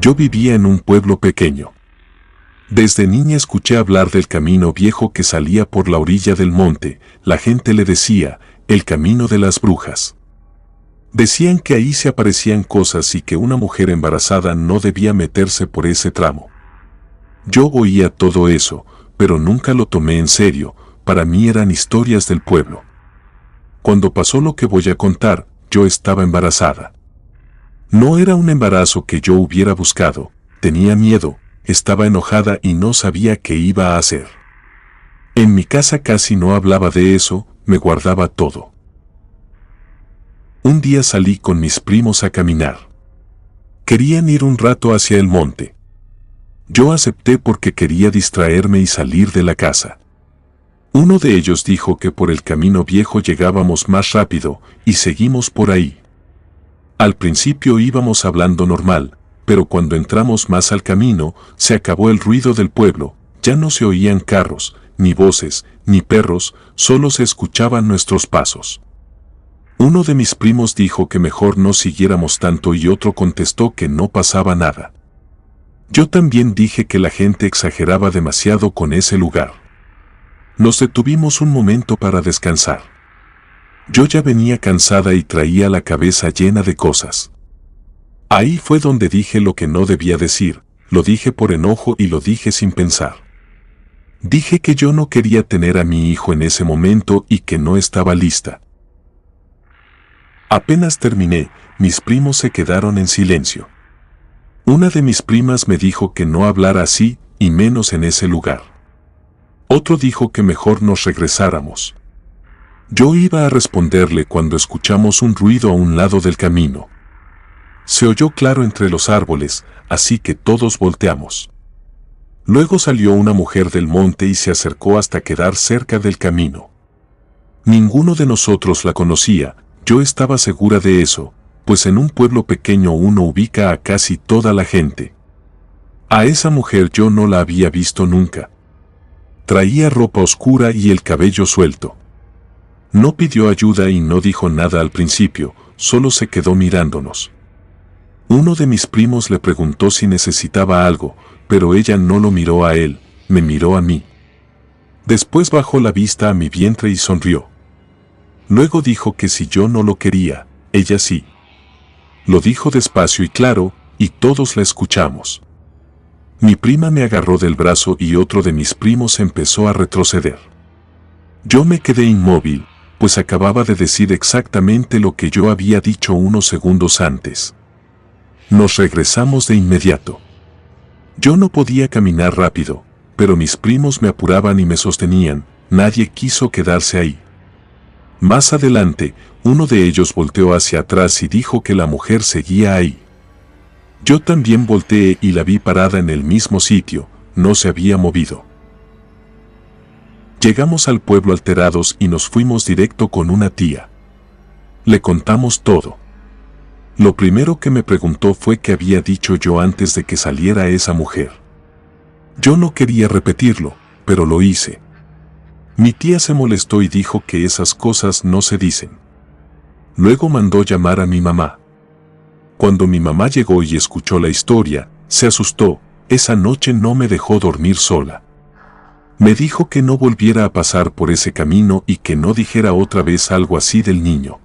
Yo vivía en un pueblo pequeño. Desde niña escuché hablar del camino viejo que salía por la orilla del monte. La gente le decía, el camino de las brujas. Decían que ahí se aparecían cosas y que una mujer embarazada no debía meterse por ese tramo. Yo oía todo eso, pero nunca lo tomé en serio. Para mí eran historias del pueblo. Cuando pasó lo que voy a contar, yo estaba embarazada. No era un embarazo que yo hubiera buscado, tenía miedo, estaba enojada y no sabía qué iba a hacer. En mi casa casi no hablaba de eso, me guardaba todo. Un día salí con mis primos a caminar. Querían ir un rato hacia el monte. Yo acepté porque quería distraerme y salir de la casa. Uno de ellos dijo que por el camino viejo llegábamos más rápido, y seguimos por ahí. Al principio íbamos hablando normal, pero cuando entramos más al camino, se acabó el ruido del pueblo, ya no se oían carros, ni voces, ni perros, solo se escuchaban nuestros pasos. Uno de mis primos dijo que mejor no siguiéramos tanto y otro contestó que no pasaba nada. Yo también dije que la gente exageraba demasiado con ese lugar. Nos detuvimos un momento para descansar. Yo ya venía cansada y traía la cabeza llena de cosas. Ahí fue donde dije lo que no debía decir, lo dije por enojo y lo dije sin pensar. Dije que yo no quería tener a mi hijo en ese momento y que no estaba lista. Apenas terminé, mis primos se quedaron en silencio. Una de mis primas me dijo que no hablara así, y menos en ese lugar. Otro dijo que mejor nos regresáramos. Yo iba a responderle cuando escuchamos un ruido a un lado del camino. Se oyó claro entre los árboles, así que todos volteamos. Luego salió una mujer del monte y se acercó hasta quedar cerca del camino. Ninguno de nosotros la conocía, yo estaba segura de eso, pues en un pueblo pequeño uno ubica a casi toda la gente. A esa mujer yo no la había visto nunca. Traía ropa oscura y el cabello suelto. No pidió ayuda y no dijo nada al principio, solo se quedó mirándonos. Uno de mis primos le preguntó si necesitaba algo, pero ella no lo miró a él, me miró a mí. Después bajó la vista a mi vientre y sonrió. Luego dijo que si yo no lo quería, ella sí. Lo dijo despacio y claro, y todos la escuchamos. Mi prima me agarró del brazo y otro de mis primos empezó a retroceder. Yo me quedé inmóvil, pues acababa de decir exactamente lo que yo había dicho unos segundos antes. Nos regresamos de inmediato. Yo no podía caminar rápido, pero mis primos me apuraban y me sostenían, nadie quiso quedarse ahí. Más adelante, uno de ellos volteó hacia atrás y dijo que la mujer seguía ahí. Yo también volteé y la vi parada en el mismo sitio, no se había movido. Llegamos al pueblo alterados y nos fuimos directo con una tía. Le contamos todo. Lo primero que me preguntó fue qué había dicho yo antes de que saliera esa mujer. Yo no quería repetirlo, pero lo hice. Mi tía se molestó y dijo que esas cosas no se dicen. Luego mandó llamar a mi mamá. Cuando mi mamá llegó y escuchó la historia, se asustó, esa noche no me dejó dormir sola. Me dijo que no volviera a pasar por ese camino y que no dijera otra vez algo así del niño.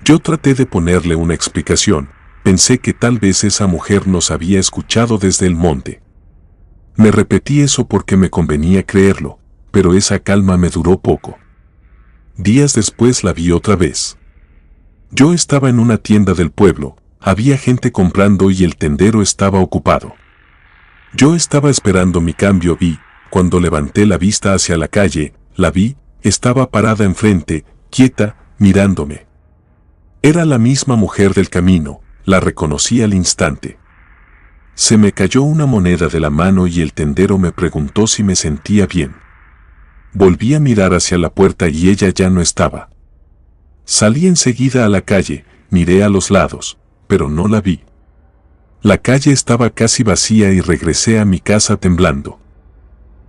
Yo traté de ponerle una explicación, pensé que tal vez esa mujer nos había escuchado desde el monte. Me repetí eso porque me convenía creerlo, pero esa calma me duró poco. Días después la vi otra vez. Yo estaba en una tienda del pueblo, había gente comprando y el tendero estaba ocupado. Yo estaba esperando mi cambio y, cuando levanté la vista hacia la calle, la vi, estaba parada enfrente, quieta, mirándome. Era la misma mujer del camino, la reconocí al instante. Se me cayó una moneda de la mano y el tendero me preguntó si me sentía bien. Volví a mirar hacia la puerta y ella ya no estaba. Salí enseguida a la calle, miré a los lados, pero no la vi. La calle estaba casi vacía y regresé a mi casa temblando.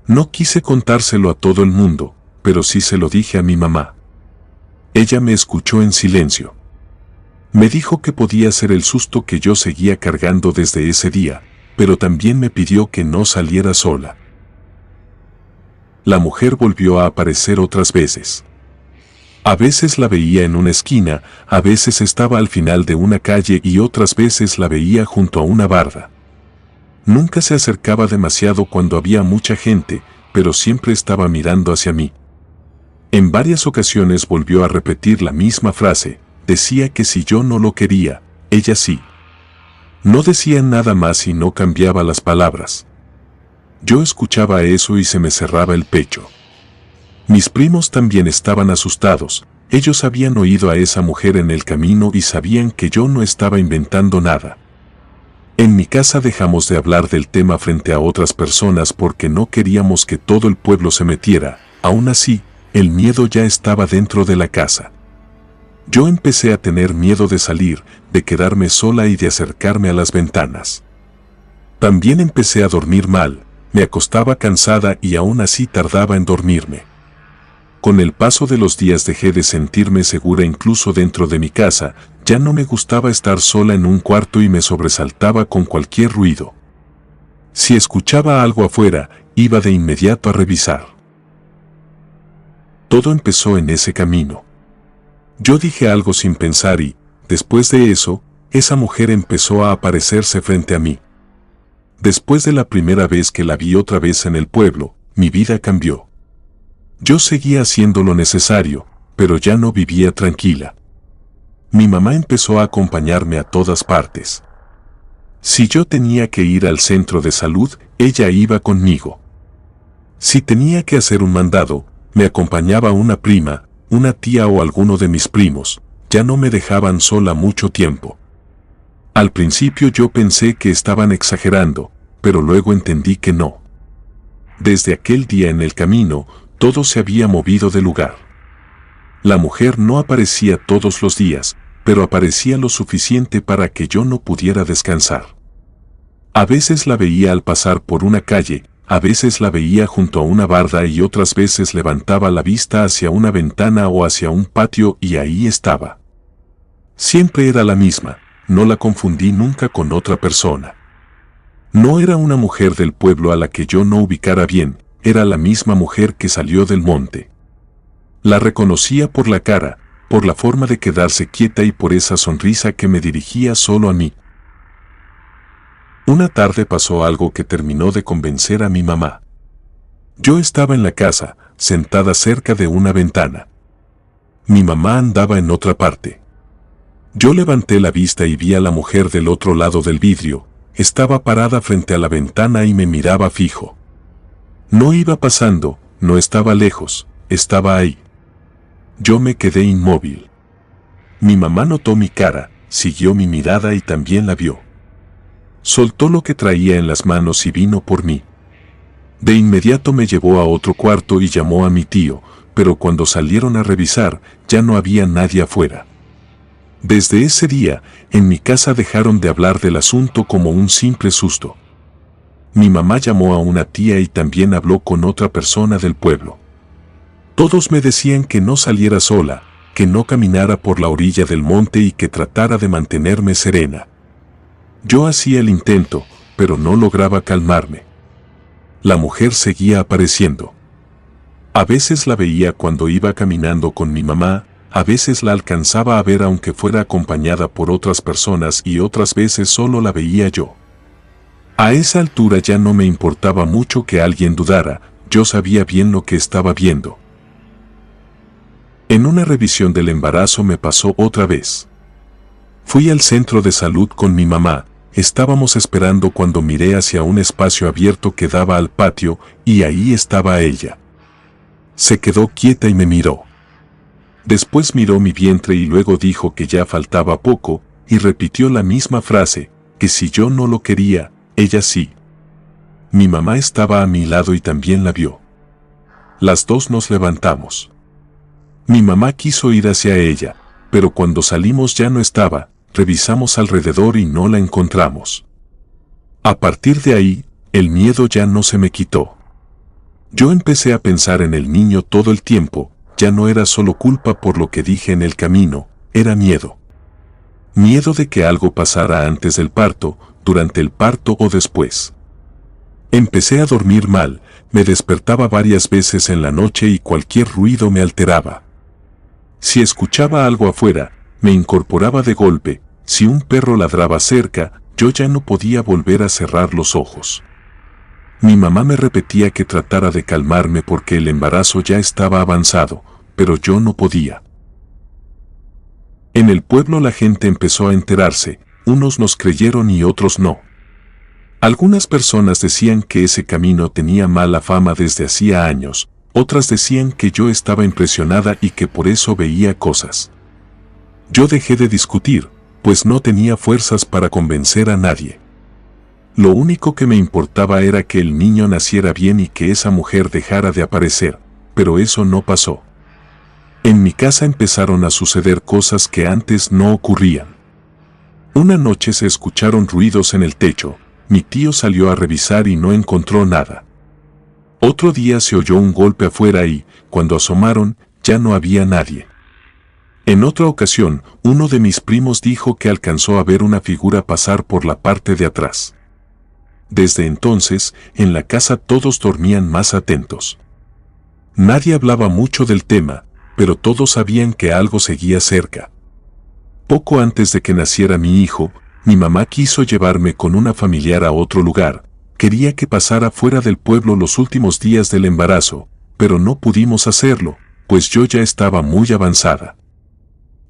No quise contárselo a todo el mundo, pero sí se lo dije a mi mamá. Ella me escuchó en silencio. Me dijo que podía ser el susto que yo seguía cargando desde ese día, pero también me pidió que no saliera sola. La mujer volvió a aparecer otras veces. A veces la veía en una esquina, a veces estaba al final de una calle y otras veces la veía junto a una barda. Nunca se acercaba demasiado cuando había mucha gente, pero siempre estaba mirando hacia mí. En varias ocasiones volvió a repetir la misma frase, decía que si yo no lo quería, ella sí. No decía nada más y no cambiaba las palabras. Yo escuchaba eso y se me cerraba el pecho. Mis primos también estaban asustados, ellos habían oído a esa mujer en el camino y sabían que yo no estaba inventando nada. En mi casa dejamos de hablar del tema frente a otras personas porque no queríamos que todo el pueblo se metiera, aún así, el miedo ya estaba dentro de la casa. Yo empecé a tener miedo de salir, de quedarme sola y de acercarme a las ventanas. También empecé a dormir mal, me acostaba cansada y aún así tardaba en dormirme. Con el paso de los días dejé de sentirme segura incluso dentro de mi casa, ya no me gustaba estar sola en un cuarto y me sobresaltaba con cualquier ruido. Si escuchaba algo afuera, iba de inmediato a revisar. Todo empezó en ese camino. Yo dije algo sin pensar y, después de eso, esa mujer empezó a aparecerse frente a mí. Después de la primera vez que la vi otra vez en el pueblo, mi vida cambió. Yo seguía haciendo lo necesario, pero ya no vivía tranquila. Mi mamá empezó a acompañarme a todas partes. Si yo tenía que ir al centro de salud, ella iba conmigo. Si tenía que hacer un mandado, me acompañaba una prima, una tía o alguno de mis primos, ya no me dejaban sola mucho tiempo. Al principio yo pensé que estaban exagerando, pero luego entendí que no. Desde aquel día en el camino, todo se había movido de lugar. La mujer no aparecía todos los días, pero aparecía lo suficiente para que yo no pudiera descansar. A veces la veía al pasar por una calle, a veces la veía junto a una barda y otras veces levantaba la vista hacia una ventana o hacia un patio y ahí estaba. Siempre era la misma, no la confundí nunca con otra persona. No era una mujer del pueblo a la que yo no ubicara bien, era la misma mujer que salió del monte. La reconocía por la cara, por la forma de quedarse quieta y por esa sonrisa que me dirigía solo a mí. Una tarde pasó algo que terminó de convencer a mi mamá. Yo estaba en la casa, sentada cerca de una ventana. Mi mamá andaba en otra parte. Yo levanté la vista y vi a la mujer del otro lado del vidrio, estaba parada frente a la ventana y me miraba fijo. No iba pasando, no estaba lejos, estaba ahí. Yo me quedé inmóvil. Mi mamá notó mi cara, siguió mi mirada y también la vio. Soltó lo que traía en las manos y vino por mí. De inmediato me llevó a otro cuarto y llamó a mi tío, pero cuando salieron a revisar, ya no había nadie afuera. Desde ese día, en mi casa dejaron de hablar del asunto como un simple susto. Mi mamá llamó a una tía y también habló con otra persona del pueblo. Todos me decían que no saliera sola, que no caminara por la orilla del monte y que tratara de mantenerme serena. Yo hacía el intento, pero no lograba calmarme. La mujer seguía apareciendo. A veces la veía cuando iba caminando con mi mamá, a veces la alcanzaba a ver aunque fuera acompañada por otras personas y otras veces solo la veía yo. A esa altura ya no me importaba mucho que alguien dudara, yo sabía bien lo que estaba viendo. En una revisión del embarazo me pasó otra vez. Fui al centro de salud con mi mamá, estábamos esperando cuando miré hacia un espacio abierto que daba al patio y ahí estaba ella. Se quedó quieta y me miró. Después miró mi vientre y luego dijo que ya faltaba poco y repitió la misma frase, que si yo no lo quería, ella sí. Mi mamá estaba a mi lado y también la vio. Las dos nos levantamos. Mi mamá quiso ir hacia ella, pero cuando salimos ya no estaba, revisamos alrededor y no la encontramos. A partir de ahí, el miedo ya no se me quitó. Yo empecé a pensar en el niño todo el tiempo, ya no era solo culpa por lo que dije en el camino, era miedo. Miedo de que algo pasara antes del parto, durante el parto o después. Empecé a dormir mal, me despertaba varias veces en la noche y cualquier ruido me alteraba. Si escuchaba algo afuera, me incorporaba de golpe. Si un perro ladraba cerca, yo ya no podía volver a cerrar los ojos. Mi mamá me repetía que tratara de calmarme porque el embarazo ya estaba avanzado, pero yo no podía. En el pueblo la gente empezó a enterarse, unos nos creyeron y otros no. Algunas personas decían que ese camino tenía mala fama desde hacía años, otras decían que yo estaba impresionada y que por eso veía cosas. Yo dejé de discutir, pues no tenía fuerzas para convencer a nadie. Lo único que me importaba era que el niño naciera bien y que esa mujer dejara de aparecer, pero eso no pasó. En mi casa empezaron a suceder cosas que antes no ocurrían. Una noche se escucharon ruidos en el techo, mi tío salió a revisar y no encontró nada. Otro día se oyó un golpe afuera y, cuando asomaron, ya no había nadie. En otra ocasión, uno de mis primos dijo que alcanzó a ver una figura pasar por la parte de atrás. Desde entonces, en la casa todos dormían más atentos. Nadie hablaba mucho del tema, pero todos sabían que algo seguía cerca. Poco antes de que naciera mi hijo, mi mamá quiso llevarme con una familiar a otro lugar. Quería que pasara fuera del pueblo los últimos días del embarazo, pero no pudimos hacerlo, pues yo ya estaba muy avanzada.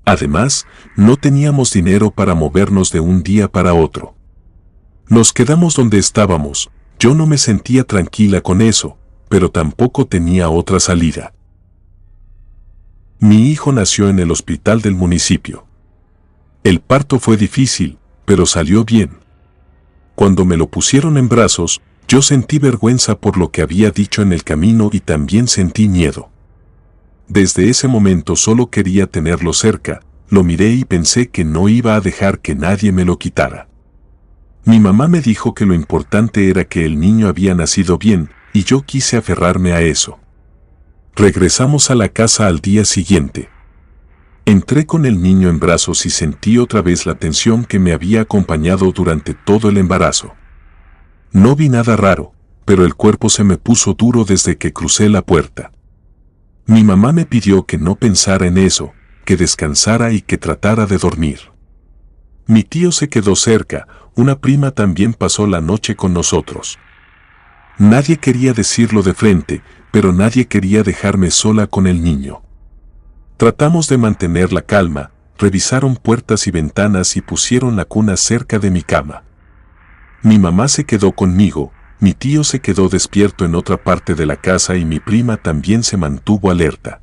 Además, no teníamos dinero para movernos de un día para otro. Nos quedamos donde estábamos. Yo no me sentía tranquila con eso, pero tampoco tenía otra salida. Mi hijo nació en el hospital del municipio. El parto fue difícil, pero salió bien. Cuando me lo pusieron en brazos, yo sentí vergüenza por lo que había dicho en el camino y también sentí miedo. Desde ese momento solo quería tenerlo cerca, lo miré y pensé que no iba a dejar que nadie me lo quitara. Mi mamá me dijo que lo importante era que el niño había nacido bien, y yo quise aferrarme a eso. Regresamos a la casa al día siguiente. Entré con el niño en brazos y sentí otra vez la tensión que me había acompañado durante todo el embarazo. No vi nada raro, pero el cuerpo se me puso duro desde que crucé la puerta. Mi mamá me pidió que no pensara en eso, que descansara y que tratara de dormir. Mi tío se quedó cerca, una prima también pasó la noche con nosotros. Nadie quería decirlo de frente, pero nadie quería dejarme sola con el niño. Tratamos de mantener la calma, revisaron puertas y ventanas y pusieron la cuna cerca de mi cama. Mi mamá se quedó conmigo, mi tío se quedó despierto en otra parte de la casa y mi prima también se mantuvo alerta.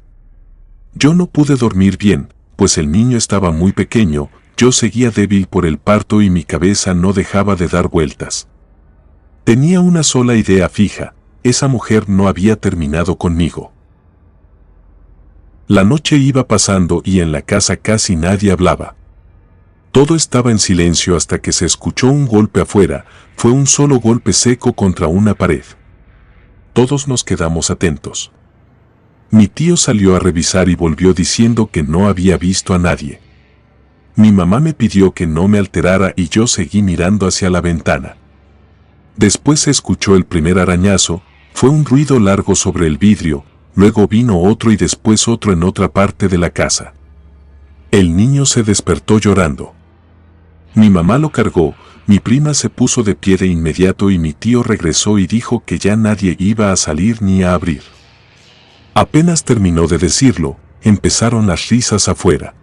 Yo no pude dormir bien, pues el niño estaba muy pequeño, yo seguía débil por el parto y mi cabeza no dejaba de dar vueltas. Tenía una sola idea fija, esa mujer no había terminado conmigo. La noche iba pasando y en la casa casi nadie hablaba. Todo estaba en silencio hasta que se escuchó un golpe afuera, fue un solo golpe seco contra una pared. Todos nos quedamos atentos. Mi tío salió a revisar y volvió diciendo que no había visto a nadie. Mi mamá me pidió que no me alterara y yo seguí mirando hacia la ventana. Después se escuchó el primer arañazo, fue un ruido largo sobre el vidrio, luego vino otro y después otro en otra parte de la casa. El niño se despertó llorando. Mi mamá lo cargó, mi prima se puso de pie de inmediato y mi tío regresó y dijo que ya nadie iba a salir ni a abrir. Apenas terminó de decirlo, empezaron las risas afuera.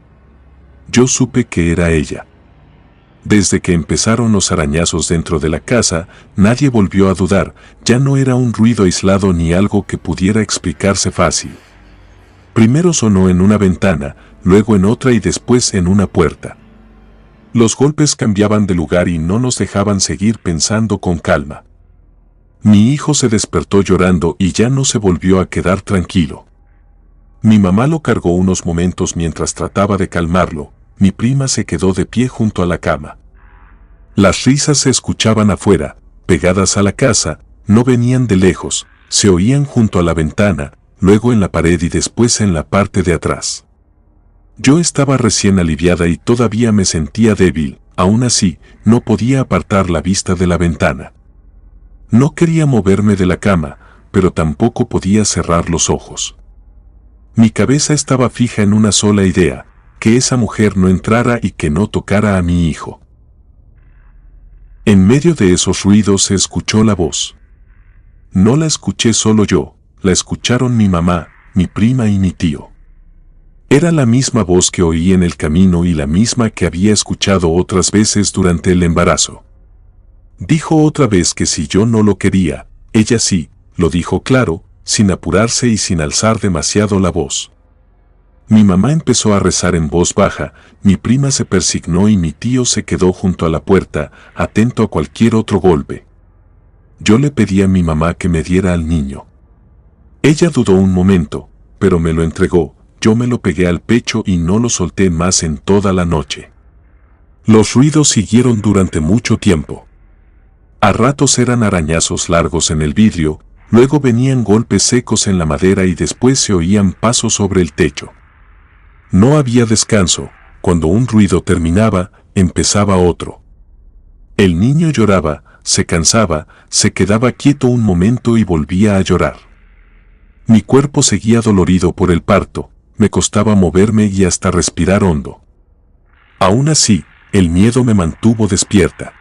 Yo supe que era ella. Desde que empezaron los arañazos dentro de la casa, nadie volvió a dudar, ya no era un ruido aislado ni algo que pudiera explicarse fácil. Primero sonó en una ventana, luego en otra y después en una puerta. Los golpes cambiaban de lugar y no nos dejaban seguir pensando con calma. Mi hijo se despertó llorando y ya no se volvió a quedar tranquilo. Mi mamá lo cargó unos momentos mientras trataba de calmarlo, mi prima se quedó de pie junto a la cama. Las risas se escuchaban afuera, pegadas a la casa, no venían de lejos, se oían junto a la ventana, luego en la pared y después en la parte de atrás. Yo estaba recién aliviada y todavía me sentía débil, aún así, no podía apartar la vista de la ventana. No quería moverme de la cama, pero tampoco podía cerrar los ojos. Mi cabeza estaba fija en una sola idea, que esa mujer no entrara y que no tocara a mi hijo. En medio de esos ruidos se escuchó la voz. No la escuché solo yo, la escucharon mi mamá, mi prima y mi tío. Era la misma voz que oí en el camino y la misma que había escuchado otras veces durante el embarazo. Dijo otra vez que si yo no lo quería, ella sí, lo dijo claro, sin apurarse y sin alzar demasiado la voz. Mi mamá empezó a rezar en voz baja, mi prima se persignó y mi tío se quedó junto a la puerta, atento a cualquier otro golpe. Yo le pedí a mi mamá que me diera al niño. Ella dudó un momento, pero me lo entregó, yo me lo pegué al pecho y no lo solté más en toda la noche. Los ruidos siguieron durante mucho tiempo. A ratos eran arañazos largos en el vidrio, luego venían golpes secos en la madera y después se oían pasos sobre el techo. No había descanso, cuando un ruido terminaba, empezaba otro. El niño lloraba, se cansaba, se quedaba quieto un momento y volvía a llorar. Mi cuerpo seguía dolorido por el parto, me costaba moverme y hasta respirar hondo. Aún así, el miedo me mantuvo despierta.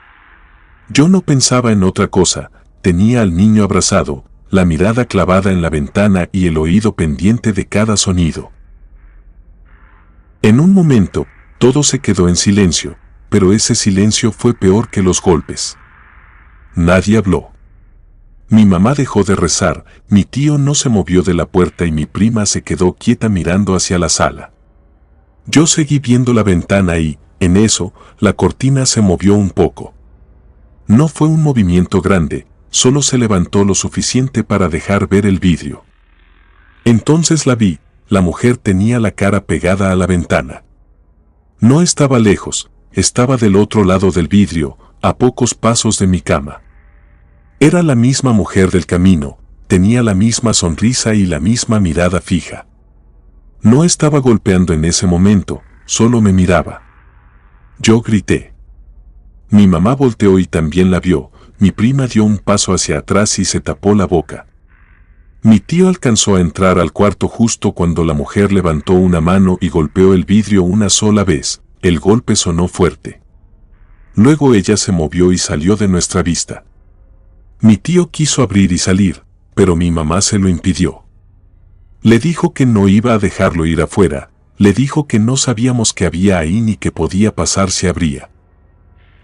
Yo no pensaba en otra cosa, tenía al niño abrazado, la mirada clavada en la ventana y el oído pendiente de cada sonido. En un momento, todo se quedó en silencio, pero ese silencio fue peor que los golpes. Nadie habló. Mi mamá dejó de rezar, mi tío no se movió de la puerta y mi prima se quedó quieta mirando hacia la sala. Yo seguí viendo la ventana y, en eso, la cortina se movió un poco. No fue un movimiento grande, solo se levantó lo suficiente para dejar ver el vidrio. Entonces la vi, la mujer tenía la cara pegada a la ventana. No estaba lejos, estaba del otro lado del vidrio, a pocos pasos de mi cama. Era la misma mujer del camino, tenía la misma sonrisa y la misma mirada fija. No estaba golpeando en ese momento, solo me miraba. Yo grité. Mi mamá volteó y también la vio, mi prima dio un paso hacia atrás y se tapó la boca. Mi tío alcanzó a entrar al cuarto justo cuando la mujer levantó una mano y golpeó el vidrio una sola vez, el golpe sonó fuerte. Luego ella se movió y salió de nuestra vista. Mi tío quiso abrir y salir, pero mi mamá se lo impidió. Le dijo que no iba a dejarlo ir afuera, le dijo que no sabíamos qué había ahí ni qué podía pasar si abría.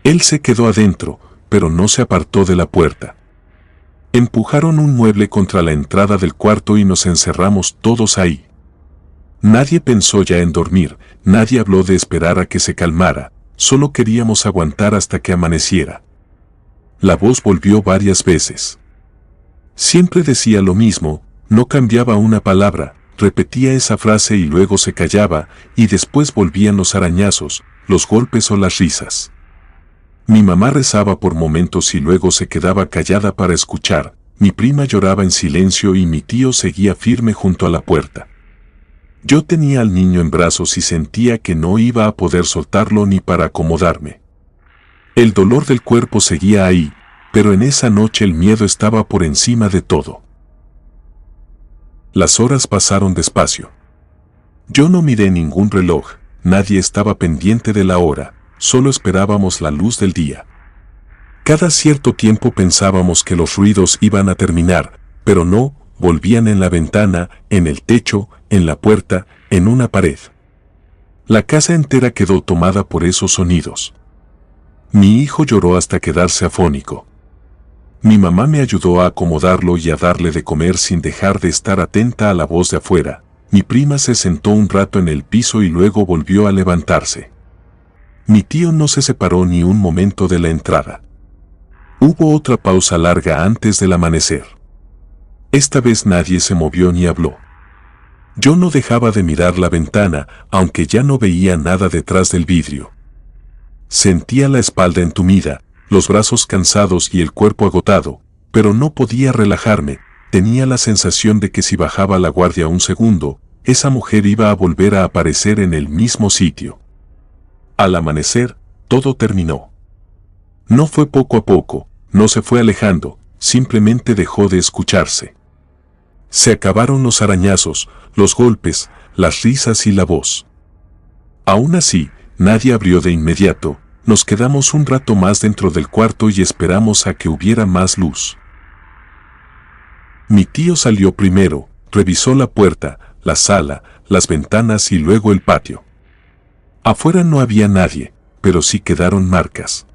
Él se quedó adentro, pero no se apartó de la puerta. Empujaron un mueble contra la entrada del cuarto y nos encerramos todos ahí. Nadie pensó ya en dormir, nadie habló de esperar a que se calmara, solo queríamos aguantar hasta que amaneciera. La voz volvió varias veces. Siempre decía lo mismo, no cambiaba una palabra, repetía esa frase y luego se callaba, y después volvían los arañazos, los golpes o las risas. Mi mamá rezaba por momentos y luego se quedaba callada para escuchar, mi prima lloraba en silencio y mi tío seguía firme junto a la puerta. Yo tenía al niño en brazos y sentía que no iba a poder soltarlo ni para acomodarme. El dolor del cuerpo seguía ahí, pero en esa noche el miedo estaba por encima de todo. Las horas pasaron despacio. Yo no miré ningún reloj, nadie estaba pendiente de la hora, solo esperábamos la luz del día. Cada cierto tiempo pensábamos que los ruidos iban a terminar, pero no, volvían en la ventana, en el techo, en la puerta, en una pared. La casa entera quedó tomada por esos sonidos. Mi hijo lloró hasta quedarse afónico. Mi mamá me ayudó a acomodarlo y a darle de comer sin dejar de estar atenta a la voz de afuera. Mi prima se sentó un rato en el piso y luego volvió a levantarse. Mi tío no se separó ni un momento de la entrada. Hubo otra pausa larga antes del amanecer. Esta vez nadie se movió ni habló. Yo no dejaba de mirar la ventana, aunque ya no veía nada detrás del vidrio. Sentía la espalda entumida, los brazos cansados y el cuerpo agotado, pero no podía relajarme, tenía la sensación de que si bajaba la guardia un segundo, esa mujer iba a volver a aparecer en el mismo sitio. Al amanecer, todo terminó. No fue poco a poco, no se fue alejando, simplemente dejó de escucharse. Se acabaron los arañazos, los golpes, las risas y la voz. Aún así, nadie abrió de inmediato, nos quedamos un rato más dentro del cuarto y esperamos a que hubiera más luz. Mi tío salió primero, revisó la puerta, la sala, las ventanas y luego el patio. Afuera no había nadie, pero sí quedaron marcas.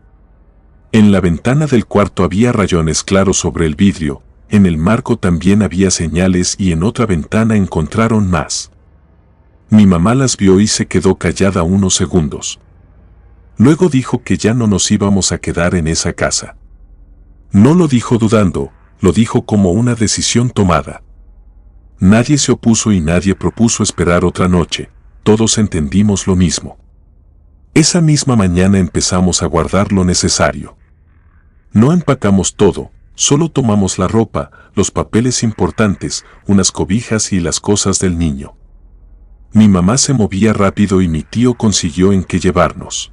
En la ventana del cuarto había rayones claros sobre el vidrio, en el marco también había señales y en otra ventana encontraron más. Mi mamá las vio y se quedó callada unos segundos. Luego dijo que ya no nos íbamos a quedar en esa casa. No lo dijo dudando, lo dijo como una decisión tomada. Nadie se opuso y nadie propuso esperar otra noche, todos entendimos lo mismo. Esa misma mañana empezamos a guardar lo necesario. No empacamos todo, solo tomamos la ropa, los papeles importantes, unas cobijas y las cosas del niño. Mi mamá se movía rápido y mi tío consiguió en qué llevarnos.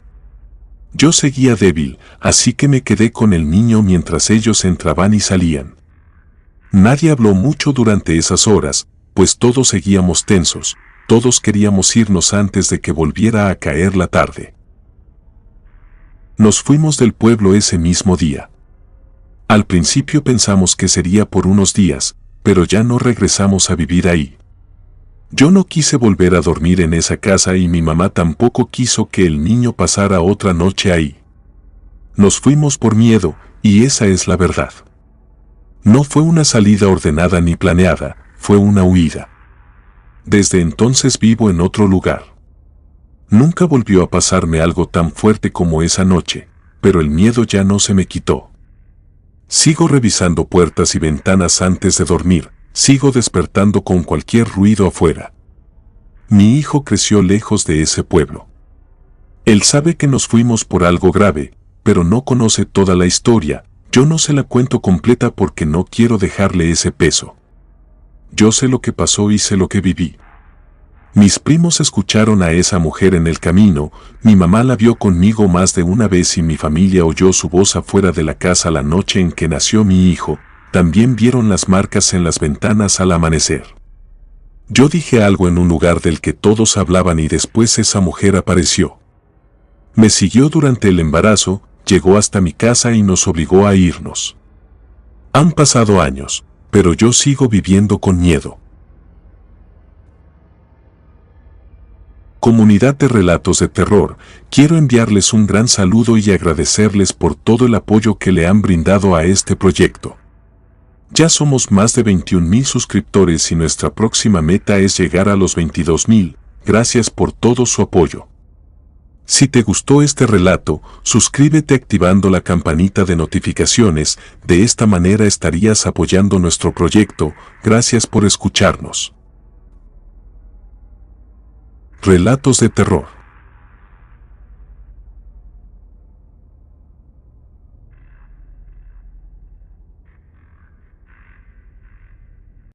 Yo seguía débil, así que me quedé con el niño mientras ellos entraban y salían. Nadie habló mucho durante esas horas, pues todos seguíamos tensos, todos queríamos irnos antes de que volviera a caer la tarde. Nos fuimos del pueblo ese mismo día. Al principio pensamos que sería por unos días, pero ya no regresamos a vivir ahí. Yo no quise volver a dormir en esa casa y mi mamá tampoco quiso que el niño pasara otra noche ahí. Nos fuimos por miedo, y esa es la verdad. No fue una salida ordenada ni planeada, fue una huida. Desde entonces vivo en otro lugar. Nunca volvió a pasarme algo tan fuerte como esa noche, pero el miedo ya no se me quitó. Sigo revisando puertas y ventanas antes de dormir, sigo despertando con cualquier ruido afuera. Mi hijo creció lejos de ese pueblo. Él sabe que nos fuimos por algo grave, pero no conoce toda la historia. Yo no se la cuento completa porque no quiero dejarle ese peso. Yo sé lo que pasó y sé lo que viví. Mis primos escucharon a esa mujer en el camino, mi mamá la vio conmigo más de una vez y mi familia oyó su voz afuera de la casa la noche en que nació mi hijo, también vieron las marcas en las ventanas al amanecer. Yo dije algo en un lugar del que todos hablaban y después esa mujer apareció. Me siguió durante el embarazo, llegó hasta mi casa y nos obligó a irnos. Han pasado años, pero yo sigo viviendo con miedo. Comunidad de Relatos de Terror, quiero enviarles un gran saludo y agradecerles por todo el apoyo que le han brindado a este proyecto. Ya somos más de 21.000 suscriptores y nuestra próxima meta es llegar a los 22.000, gracias por todo su apoyo. Si te gustó este relato, suscríbete activando la campanita de notificaciones, de esta manera estarías apoyando nuestro proyecto, gracias por escucharnos. Relatos de terror.